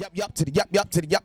Yup to the yup to the yup.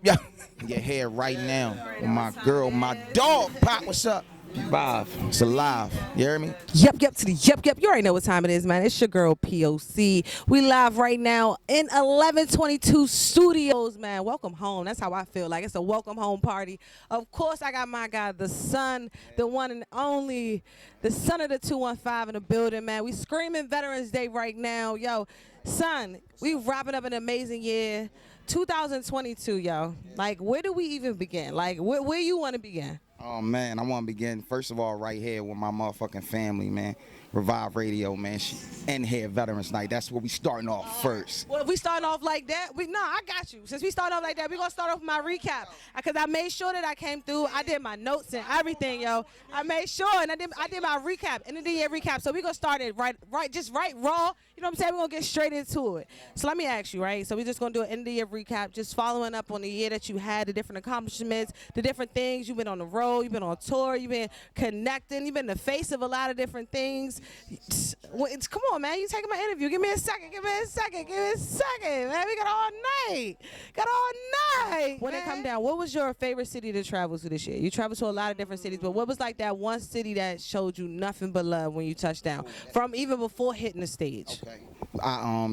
Your hair right now with my girl, my dog. Pop, what's up? Live. It's alive. You hear me? Yep to the yep. You already know what time it is, man. It's your girl POC. We live right now in 1122 Studios, man. Welcome home. That's how I feel. Like it's a welcome home party. Of course, I got my guy, the son, the one and only, the son of the 215 in the building, man. We screaming Veterans Day right now. Yo, son, we wrapping up an amazing year. 2022, yo. Like, where do we even begin? Like, where you want to begin? Oh, man, I want to begin, first of all, right here with my motherfucking family, man. Revive Radio, man. And here, Veterans Night. That's where we starting off first. Well, if we starting off like that, I got you. Since we start off like that, we're going to start off with my recap. Because I made sure that I came through. I did my notes and everything, yo. I made sure, and I did my recap, end of the year recap. So we're going to start it right, raw. You know what I'm saying? We're going to get straight into it. So let me ask you, right? So we're just going to do an end of the year recap, just following up on the year that you had, the different accomplishments, the different things. You've been on the road, you've been on tour, you've been connecting, you've been the face of a lot of different things. Come on, man. You taking my interview. Give me a second, man. We got all night. When it come down, what was your favorite city to travel to this year? You traveled to a lot of different cities, but what was like that one city that showed you nothing but love when you touched down, from even before hitting the stage? Okay. I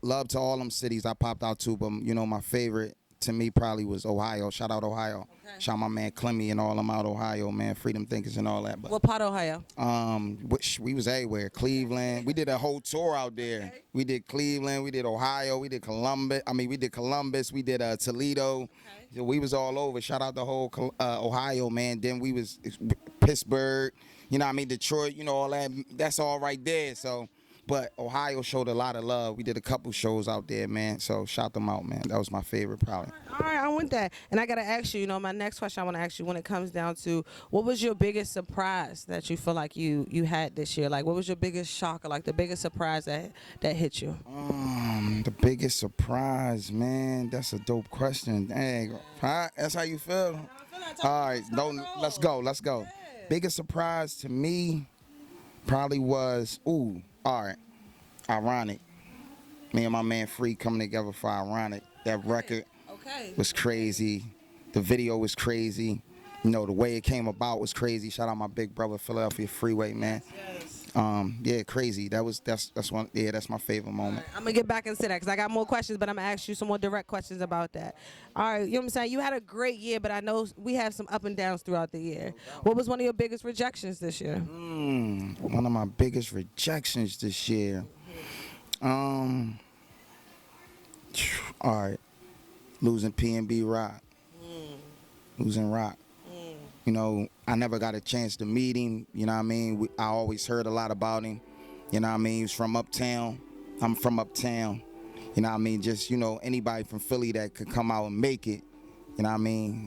love to all them cities I popped out to, but my favorite to me probably was Ohio. Shout out Ohio. Okay. Shout out my man Clemmy and all them out Ohio, man. Freedom Thinkers and all that. But, what part of Ohio? We was everywhere. Cleveland. We did a whole tour out there. Okay. We did Cleveland. We did Ohio. We did Columbus. We did Columbus. We did Toledo. Okay. So we was all over. Shout out the whole Ohio, man. Then we was Pittsburgh. Detroit. All that. That's all right there. So. But Ohio showed a lot of love. We did a couple shows out there, man. So shout them out, man. That was my favorite, probably. All right, I want that. And I got to ask you, my next question I want to ask you when it comes down to, what was your biggest surprise that you feel like you had this year? Like, what was your biggest shock or, like, the biggest surprise that hit you? The biggest surprise, man. That's a dope question. Dang. Huh? That's how you feel? All right, let's go. Yeah. Biggest surprise to me probably was, all right, Ironic. Me and my man Free coming together for Ironic. That record was crazy. The video was crazy. The way it came about was crazy. Shout out my big brother, Philly Freeway, man. Yes. Yeah, crazy. That's one. Yeah, that's my favorite moment. I'm gonna get back into that because I got more questions, but I'm gonna ask you some more direct questions about that. All right, you know what I'm saying? You had a great year, but I know we have some up and downs throughout the year. What was one of your biggest rejections this year? One of my biggest rejections this year. All right, losing P&B Rock. Losing Rock. I never got a chance to meet him. I always heard a lot about him. He was from uptown. I'm from uptown. Just, anybody from Philly that could come out and make it,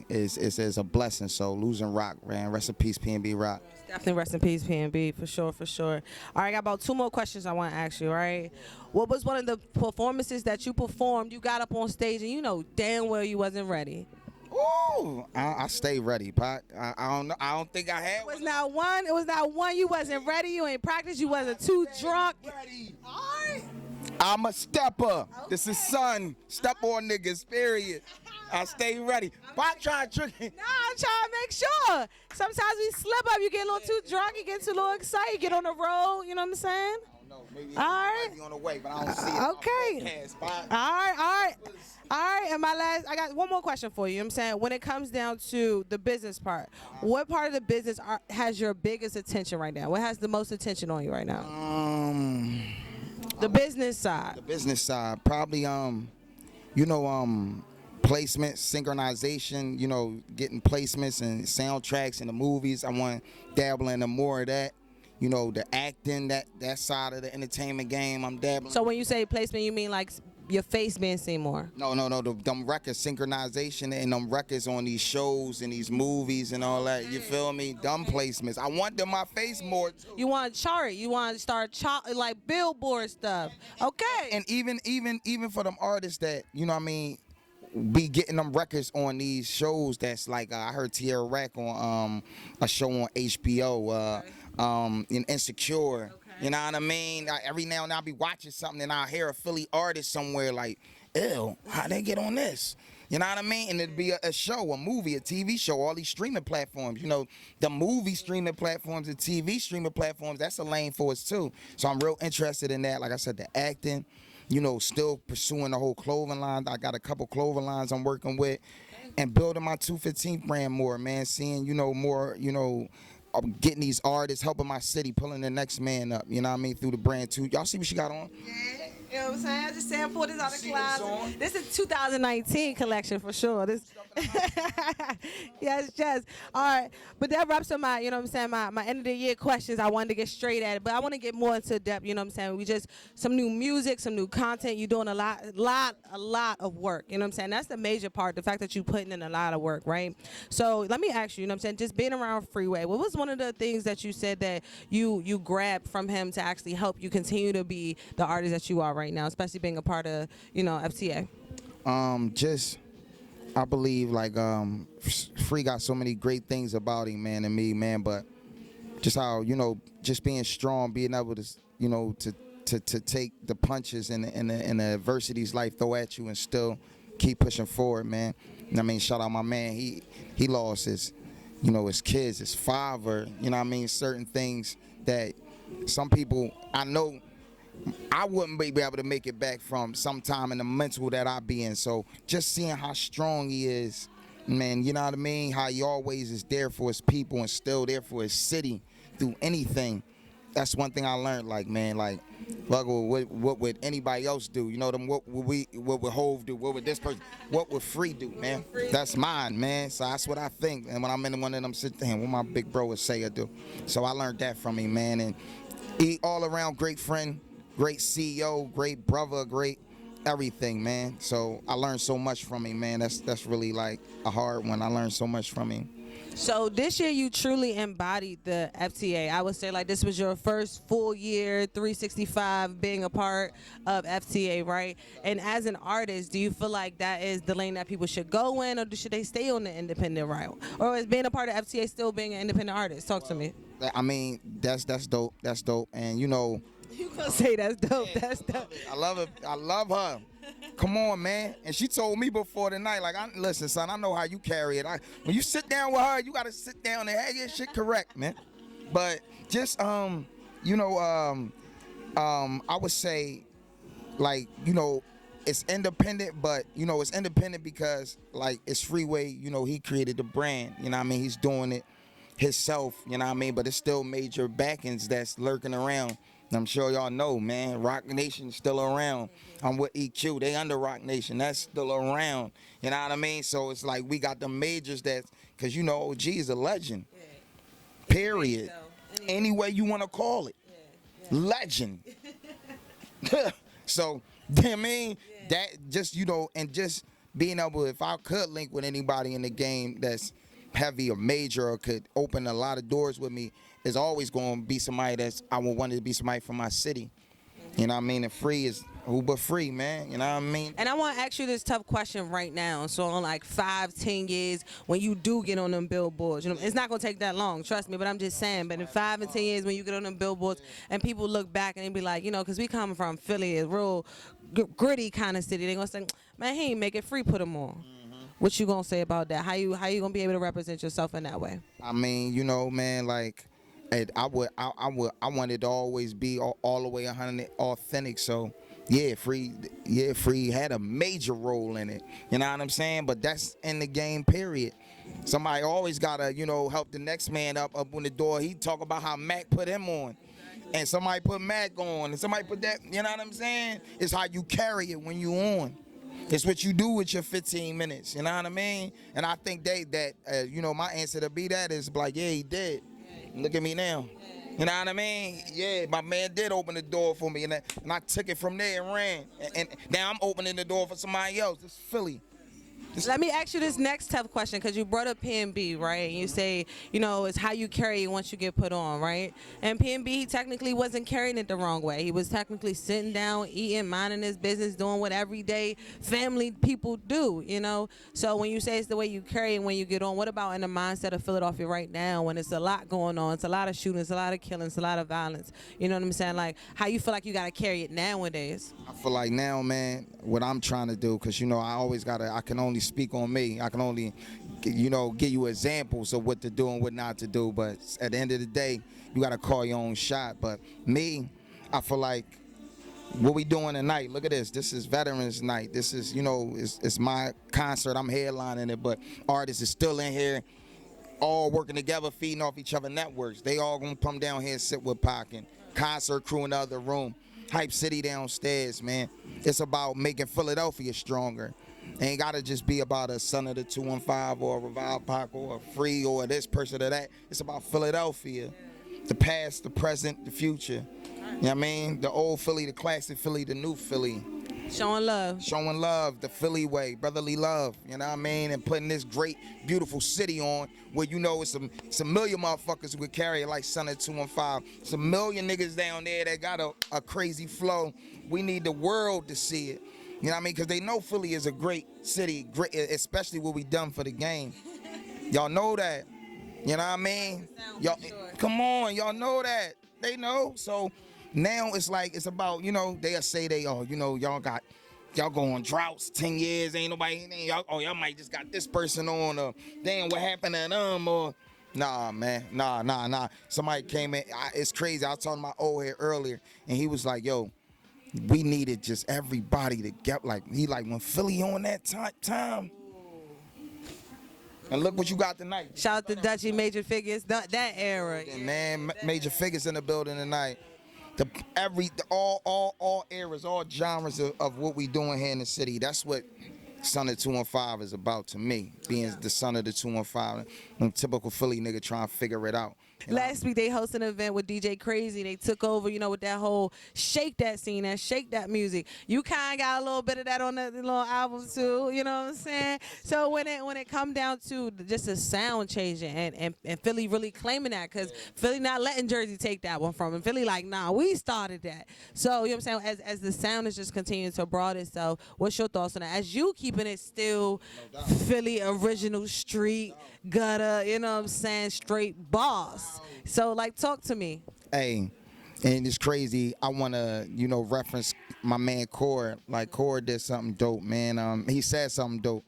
is a blessing. So losing Rock, man. Rest in peace, P&B Rock. Definitely rest in peace, P&B, for sure. All right, I got about two more questions I want to ask you, all right? What was one of the performances that you performed, you got up on stage, and damn well you wasn't ready? Ooh, I stay ready, Pac. I don't think I had. It was not one. You wasn't ready. You ain't practiced. You wasn't too drunk. Ready. All right. I'm a stepper. Okay. This is son. Step on niggas. Period. I stay ready. Pac trying to trick me. No, I'm trying to make sure. Sometimes we slip up. You get a little too drunk. You get too a little excited. You get on the road. You know what I'm saying? No, maybe all right. Be on the way, but I don't see it. Okay. All right, and I got one more question for you. You know what I'm saying? When it comes down to the business part, what part of the business has your biggest attention right now? What has the most attention on you right now? The business side. The business side, probably placement, synchronization, getting placements and soundtracks in the movies. I want to dabble into more of that. The acting, that side of the entertainment game, I'm dabbling. So when you say placement, you mean like your face being seen more? No. Them records, synchronization and them records on these shows and these movies and all that. You feel me? Dumb placements. I want them my face more too. You want to chart. You want to start like billboard stuff. Okay. And even for them artists that, be getting them records on these shows that's like, I heard Tierra Rack on a show on HBO, in Insecure. Okay. You know what I mean? Every now and then I'll be watching something and I'll hear a Philly artist somewhere like ill. How they get on this? You know what I mean? And it'd be a show, a movie, a TV show, all these streaming platforms. You know, the movie streaming platforms, the TV streaming platforms, that's a lane for us too. So I'm real interested in that. Like I said, the acting, you know, still pursuing the whole clothing line. I got a couple clothing lines I'm working with and building my 215 brand more, man. Seeing, you know, more, you know, getting these artists, helping my city, pulling the next man up, you know what I mean, through the brand too. Y'all see what she got on? Yeah. You know what I'm saying? I just saying, pull this out of the See what's closet. on? This is 2019 collection for sure. This, yes. All right, but that wraps up my, you know what I'm saying, my end of the year questions. I wanted to get straight at it, but I want to get more into depth. You know what I'm saying? We just some new music, some new content. You're doing a lot of work. You know what I'm saying? That's the major part. The fact that you're putting in a lot of work, right? So let me ask you. You know what I'm saying? Just being around Freeway, what was one of the things that you said that you grabbed from him to actually help you continue to be the artist that you are right now, especially being a part of, you know, FTA? Just, I believe like Free got so many great things about him, man, and me, man. But just how, you know, just being strong, being able to, you know, to take the punches and the adversities life throw at you and still keep pushing forward, man. And I mean, shout out my man. He lost his, you know, his kids, his father. You know what I mean? Certain things that some people, I know I wouldn't be able to make it back from sometime in the mental that I be in. So just seeing how strong he is, man, you know what I mean? How he always is there for his people and still there for his city through anything. That's one thing I learned, like, man, like, what would anybody else do? You know, what would Hove do? What would this person, what would Free do, man? That's mine, man. So that's what I think. And when I'm in one of them, sit there, what my big bro would say or do. So I learned that from him, man. And he all around great friend, great CEO, great brother, great everything, man. So I learned so much from him, man. That's really like a hard one. I learned so much from him. So this year you truly embodied the FTA. I would say like this was your first full year, 365 being a part of FTA, right? And as an artist, do you feel like that is the lane that people should go in, or should they stay on the independent route? Or is being a part of FTA still being an independent artist? Talk to me. I mean, that's dope. That's dope. And you know, You gonna say that's dope? That's dope. I love it. I love her. Come on, man. And she told me before the night, like, listen, son, I know how you carry it. When you sit down with her, you got to sit down and have your shit correct, man. But just, you know, I would say, like, you know, it's independent, but, you know, it's independent because, like, it's Freeway. You know, he created the brand. You know what I mean? He's doing it himself, you know what I mean? But it's still major backings that's lurking around. I'm sure y'all know, man, Rock Nation's still around. I'm with EQ. They under Rock Nation. That's still around. You know what I mean? So it's like we got the majors that, because, you know, OG is a legend. Yeah. Period. Any way you want to call it. Yeah. Legend. So, I mean, that just, you know, and just being able, if I could link with anybody in the game that's heavy or major or could open a lot of doors with me, is always going to be somebody that's, I would want to be somebody from my city. You know what I mean? And Free is who but Free, man. You know what I mean? And I want to ask you this tough question right now. So on like 5-10 years, when you do get on them billboards, you know, it's not going to take that long, trust me, but I'm just saying, but in 5 and 10 years, when you get on them billboards and people look back and they be like, you know, because we come from Philly, a real gritty kind of city, they going to say, man, he ain't make it. Free put him on. What you going to say about that? How you going to be able to represent yourself in that way? I mean, you know, man, like, and I wanted to always be all the way 100 authentic. So Free had a major role in it. You know what I'm saying? But that's in the game, period. Somebody always gotta, you know, help the next man up on the door. He talk about how Mac put him on, and somebody put Mac on, and somebody put that. You know what I'm saying? It's how you carry it when you on. It's what you do with your 15 minutes. You know what I mean? And I think you know, my answer to be that is like, yeah, he did. Look at me now. You know what I mean? Yeah, my man did open the door for me, and I took it from there and ran. And now I'm opening the door for somebody else. It's Philly. Let me ask you this next tough question, because you brought up P&B, right? And you say, it's how you carry it once you get put on, right? And P&B, he technically wasn't carrying it the wrong way. He was technically sitting down, eating, minding his business, doing what everyday family people do, So when you say it's the way you carry it when you get on, what about in the mindset of Philadelphia right now when it's a lot going on? It's a lot of shootings, a lot of killings, a lot of violence. You know what I'm saying? Like, how you feel like you got to carry it nowadays? I feel like now, man, what I'm trying to do, because, I can only speak on me. I can only, give you examples of what to do and what not to do. But at the end of the day, you got to call your own shot. But me, I feel like what we doing tonight, look at this. This is Veterans Night. This is, it's my concert. I'm headlining it, but artists is still in here, all working together, feeding off each other networks. They all going to come down here and sit with Pac and concert crew in the other room. Hype City downstairs, man. It's about making Philadelphia stronger. Ain't gotta just be about a son of the 215 or a Revive Pac or a Free or this person or that. It's about Philadelphia. The past, the present, the future. You know what I mean? The old Philly, the classic Philly, the new Philly. Showing love. Showing love, the Philly way, brotherly love, you know what I mean? And putting this great, beautiful city on where it's a million motherfuckers who could carry it like Son of 215. It's a million niggas down there that got a crazy flow. We need the world to see it. You know what I mean? Because they know Philly is a great city, great, especially what we done for the game. Y'all know that. You know what I mean? Y'all, come on, y'all know that. They know. So now it's like, it's about, they'll say y'all go on droughts, 10 years, ain't nobody, y'all might just got this person on, or damn, what happened to them, or nah, man, nah. Somebody came in, it's crazy. I was talking to my old head earlier, and he was like, yo, we needed just everybody to get, when Philly on that time. And look what you got tonight. Shout out to Dutchy, Major Figures, that era. Yeah, man, Major Figures in the building tonight. All eras, all genres of what we doing here in the city. That's what Son of 215 is about to me. Being the son of the 215. I'm a typical Philly nigga trying to figure it out. Last week they hosted an event with DJ Crazy. They took over, with that whole shake that scene, that shake that music. You kind of got a little bit of that on the little album too, you know what I'm saying? So when it come down to just the sound changing and Philly really claiming that, because Philly not letting Jersey take that one from him. Philly like, nah, we started that. So, you know what I'm saying? As the sound is just continuing to broaden itself, what's your thoughts on that? As you keeping it still Philly original street, gutter, you know what I'm saying, straight boss. So, talk to me. Hey, and it's crazy. I want to, reference my man Core. Like, Core did something dope, man. He said something dope.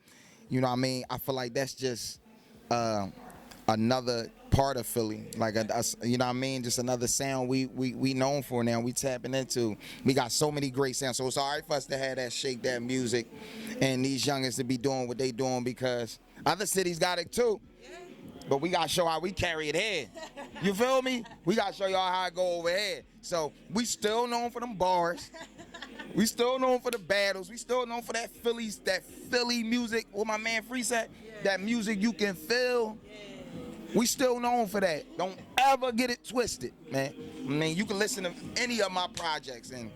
You know what I mean? I feel like that's just another part of Philly. Like, you know what I mean? Just another sound we known for now. We tapping into. We got so many great sounds. So it's all right for us to have that shake that music and these youngins to be doing what they doing, because other cities got it too. But we got to show how we carry it here. You feel me? We got to show y'all how it go over here. So we still known for them bars. We still known for the battles. We still known for that Philly music. What my man Free said, that music you can feel. We still known for that. Don't ever get it twisted, man. I mean, you can listen to any of my projects. And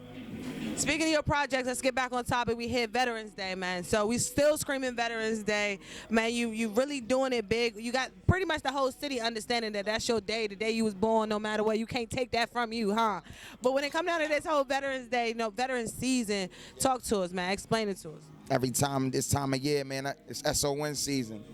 speaking of your projects, let's get back on topic. We hit Veterans Day, man. So we still screaming Veterans Day. Man, you really doing it big. You got pretty much the whole city understanding that that's your day, the day you was born, no matter what. You can't take that from you, huh? But when it comes down to this whole Veterans Day, Veterans season, talk to us, man. Explain it to us. Every time, this time of year, man, it's SON season.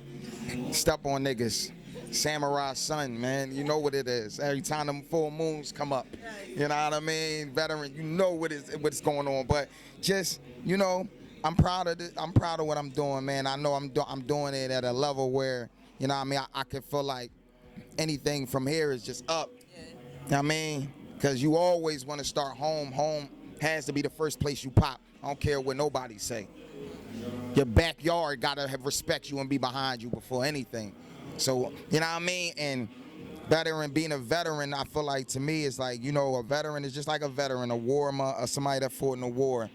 Step on niggas. Samurai Sun, man, you know what it is. Every time them full moons come up, you know what I mean? Veteran, you know what's going on. But just, I'm proud of this. I'm proud of what I'm doing, man. I know I'm doing it at a level where, you know what I mean, I can feel like anything from here is just up. You know what I mean? Because you always want to start home. Home has to be the first place you pop. I don't care what nobody say. Your backyard got to respect you and be behind you before anything. So, you know what I mean? And being a veteran, I feel like, to me, it's like, a veteran is just like a veteran, a warrior, somebody that fought in a war.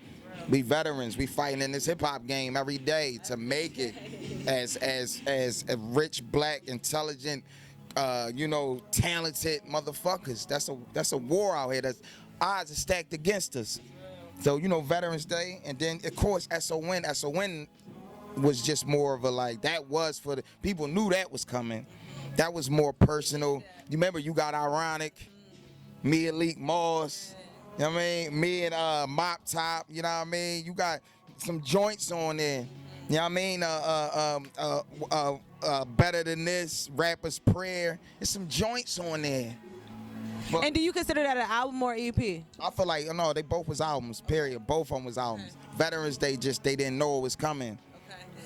We veterans, we fighting in this hip-hop game every day to make it as a rich, black, intelligent, talented motherfuckers. That's a war out here. Odds are stacked against us. So, Veterans Day, and then, of course, SON was just more of a like, that was for the people knew that was coming. That was more personal. You remember you got Ironic, me and Leak Moss, you know what I mean? Me and Mop Top, you know what I mean? You got some joints on there. You know what I mean? Better Than This, Rapper's Prayer. There's some joints on there. But And do you consider that an album or EP? I feel like, no, they both was albums, period. Both of them was albums. Veterans Day, they didn't know it was coming.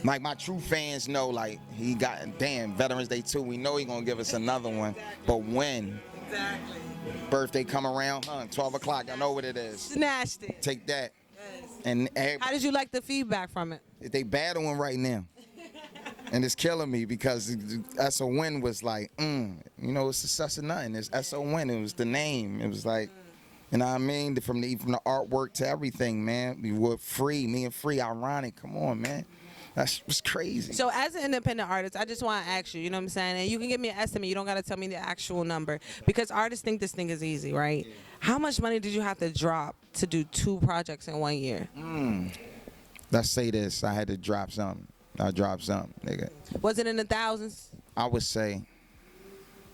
Like, my true fans know, like, he got, damn, Veterans Day 2, we know he gonna give us another one. But when? Exactly. Birthday come around, 12 o'clock, I know what it is. Snatched it. Take that. Yes. And How did you like the feedback from it? they battling right now. And it's killing me because S.O.N. was like, you know, it's success or nothing. It's S.O.N. It was the name. It was like, you know what I mean? From the artwork to everything, man. We were free, me and Free, Ironic. Come on, man. That was crazy. So as an independent artist, I just want to ask you, you know what I'm saying? And you can give me an estimate. You don't got to tell me the actual number because artists think this thing is easy, right? Yeah. How much money did you have to drop to do 2 projects in 1 year? Let's say this. I had to drop something. I dropped something, nigga. Was it in the thousands? I would say,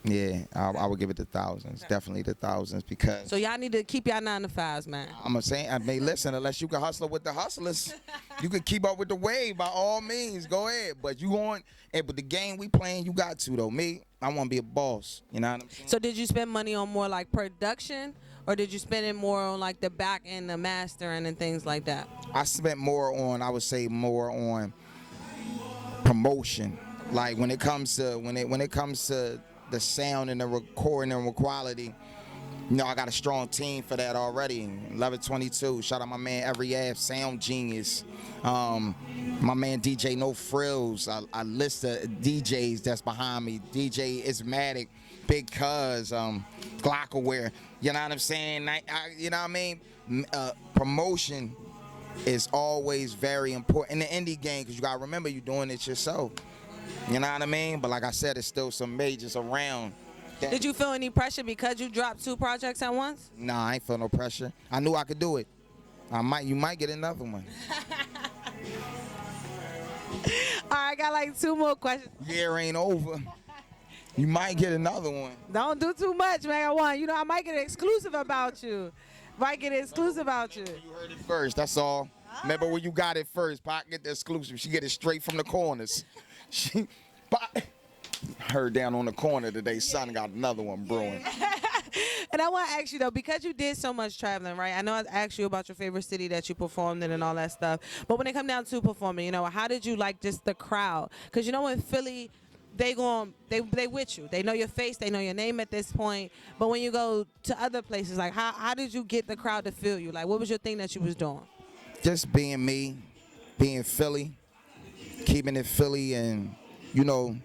yeah, I would give it the thousands. Okay. Definitely the thousands because. So y'all need to keep y'all 9 to 5s, man. I'm saying, I mean, listen, unless you can hustle with the hustlers, you can keep up with the wave by all means. Go ahead. But you want, but the game we playing, you got to, though. Me, I want to be a boss. You know what I'm saying? So did you spend money on more like production or did you spend it more on like the back end, the mastering and things like that? I spent more on, I would say more on promotion. Like when it comes to, when it comes to the sound and the recording and the quality, you know, I got a strong team for that already. 1122, shout out my man Every Ave, Sound Genius. My man DJ No Frills. I list the DJs that's behind me. DJ Ismatic, Big Cuz, Glockaware. You know what I'm saying? You know what I mean? Promotion is always very important in the indie game because you got to remember you're doing it yourself. You know what I mean? But like I said, there's still some majors around. Did you feel any pressure because you dropped 2 projects at once? Nah, I ain't feel no pressure. I knew I could do it. You might get another one. All right, I got like 2 more questions. Year ain't over. You might get another one. Don't do too much, man. I might get an exclusive about you. You heard it first, that's all. Remember when you got it first. Pac get the exclusive. She get it straight from the corners. Her down on the corner today, son got another one brewing. And I want to ask you, though, because you did so much traveling, right? I know I asked you about your favorite city that you performed in and all that stuff. But when it come down to performing, you know, how did you like just the crowd? Because, you know, in Philly, they with you. They know your face. They know your name at this point. But when you go to other places, like how did you get the crowd to feel you? Like, what was your thing that you was doing? Just being me, being Philly, keeping it Philly, and you know,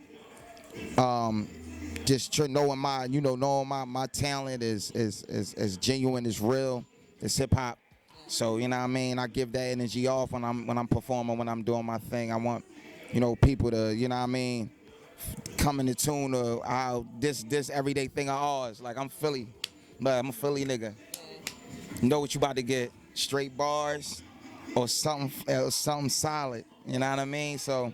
just knowing my talent is genuine, is real, it's hip hop. So you know what I mean. I give that energy off when I'm performing, when I'm doing my thing. I want, you know, people to, you know what I mean, come in the tune of this everyday thing of ours. Like I'm Philly, but I'm a Philly nigga. You know what you about to get? Straight bars or something solid. You know what I mean? So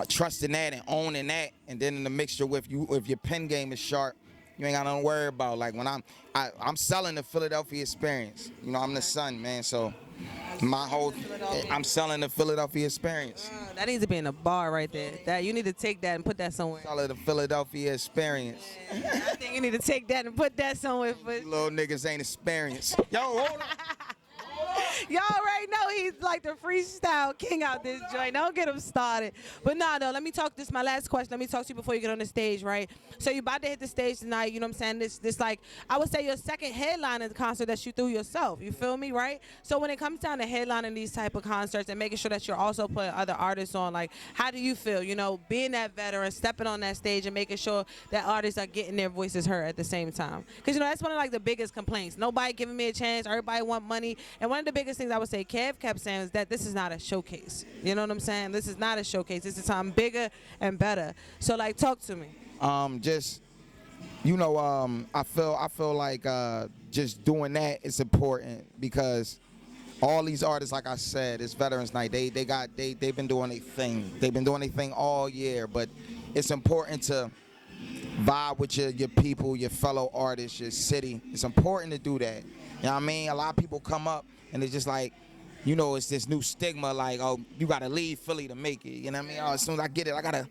trusting that and owning that, and then in the mixture with you, if your pen game is sharp, you ain't got nothing to worry about. Like when I'm selling the Philadelphia experience. You know, I'm the son, man. So I'm selling the Philadelphia experience. That needs to be in a bar right there. That you need to take that and put that somewhere. Selling the Philadelphia experience. I think you need to take that and put that somewhere. Little niggas ain't experienced. Yo, hold on. Y'all already know he's like the freestyle king out this joint. Don't get him started. But nah, though, let me talk. This is my last question. Let me talk to you before you get on the stage, right? So you about to hit the stage tonight. You know what I'm saying? This like, I would say your second headlining concert that you threw yourself. You feel me, right? So when it comes down to headlining these type of concerts and making sure that you're also putting other artists on, like, how do you feel? You know, being that veteran, stepping on that stage and making sure that artists are getting their voices heard at the same time. Because, you know, that's one of like the biggest complaints. Nobody giving me a chance. Everybody want money. And one of the biggest things I would say Kev kept saying is that this is not a showcase. You know what I'm saying? This is not a showcase. This is something bigger and better. So, like, talk to me. Just, you know, I feel like just doing that is important because all these artists, like I said, it's Veterans Night. They've been doing their thing. They've been doing their thing all year, but it's important to vibe with your people, your fellow artists, your city. It's important to do that. You know what I mean? A lot of people come up and they're just like, you know, it's this new stigma like, oh, you gotta leave Philly to make it. You know what I mean? Oh, as soon as I get it, I gotta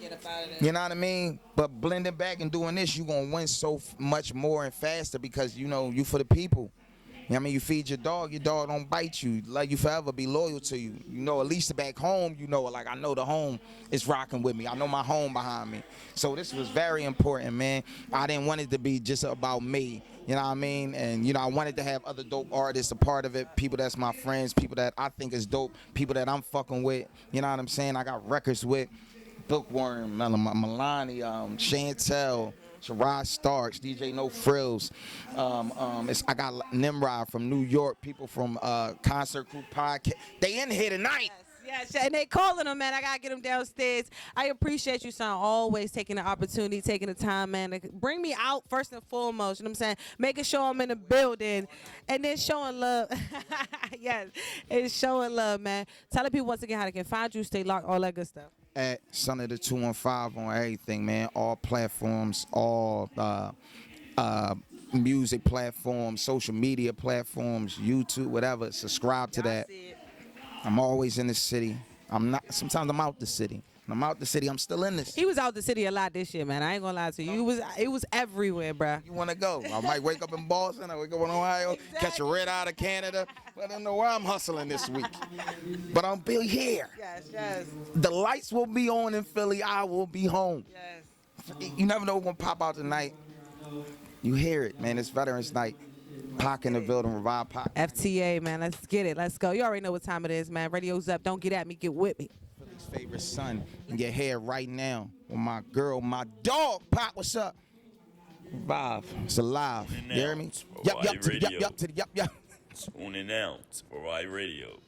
Get up out of there. you know what I mean? But blending back and doing this, you gonna win so much more and faster because you know you for the people. You know what I mean? You feed your dog don't bite you. Let you forever be loyal to you. You know, at least back home, you know, like I know the home is rocking with me. I know my home behind me. So this was very important, man. I didn't want it to be just about me. You know what I mean? And, you know, I wanted to have other dope artists a part of it, people that's my friends, people that I think is dope, people that I'm fucking with. You know what I'm saying? I got records with Bookworm, Milani, Chantel, Sherrod Starks, DJ No Frills. I got Nimrod from New York, people from Concert Crew Podcast. They in here tonight. Yes, and they calling them, man. I gotta get them downstairs. I appreciate you, son, always taking the opportunity, taking the time, man, to bring me out first and foremost. You know what I'm saying? Making sure I'm in the building, and then showing love. Yes, it's showing love, man. Telling people once again how they can find you, stay locked, all that good stuff. At Son of the 215 on everything, man. All platforms, all music platforms, social media platforms, YouTube, whatever. Subscribe to that. I'm always in the city. Sometimes I'm out the city. When I'm out the city, I'm still in this. He was out the city a lot this year, man. I ain't gonna lie to you. It was everywhere, bruh. You want to go? I might wake up in Boston. I wake up in Ohio, catch a red out of Canada. But I don't know where I'm hustling this week. But I'll be here. Yes. The lights will be on in Philly. I will be home. Yes. You never know what's going to pop out tonight. You hear it, man. It's Veterans Night. Pac in the building, Revive Pac. FTA, man. Let's get it. Let's go. You already know what time it is, man. Radio's up. Don't get at me. Get with me. Philly's favorite son. And get here right now with my girl, my dog. Pac, what's up? Revive. It's alive. You hear me? Yup. Tuning out for Right Radio.